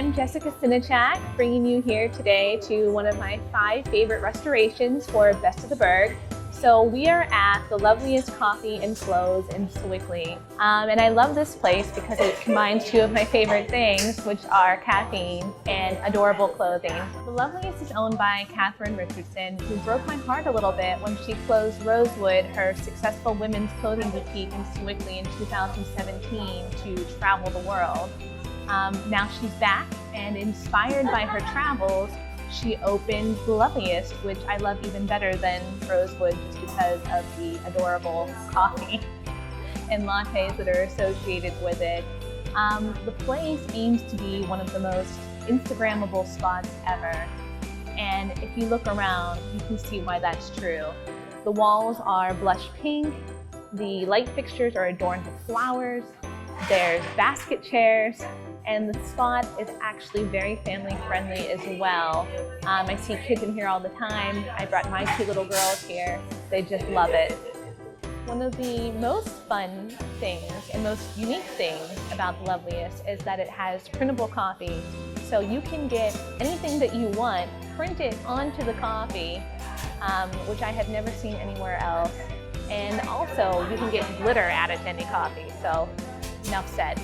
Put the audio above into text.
I'm Jessica Sinichak, bringing you here today to one of my 5 favorite restorations for Best of the Burgh. So we are at the Loveliest Coffee and Clothes in Sewickley. And I love this place because it combines 2 of my favorite things, which are caffeine and adorable clothing. The Loveliest is owned by Catherine Richardson, who broke my heart a little bit when she closed Rosewood, her successful women's clothing boutique in Sewickley in 2017 to travel the world. Now she's back, and inspired by her travels, she opened the Loveliest, which I love even better than Rosewood just because of the adorable coffee and lattes that are associated with it. The place aims to be one of the most Instagrammable spots ever, and if you look around, you can see why that's true. The walls are blush pink, the light fixtures are adorned with flowers, there's basket chairs, and the spot is actually very family friendly as well. I see kids in here all the time. I brought my 2 little girls here. They just love it. One of the most fun things and most unique things about the Loveliest is that it has printable coffee. So you can get anything that you want printed onto the coffee, which I have never seen anywhere else. And also you can get glitter added to any coffee. So enough said.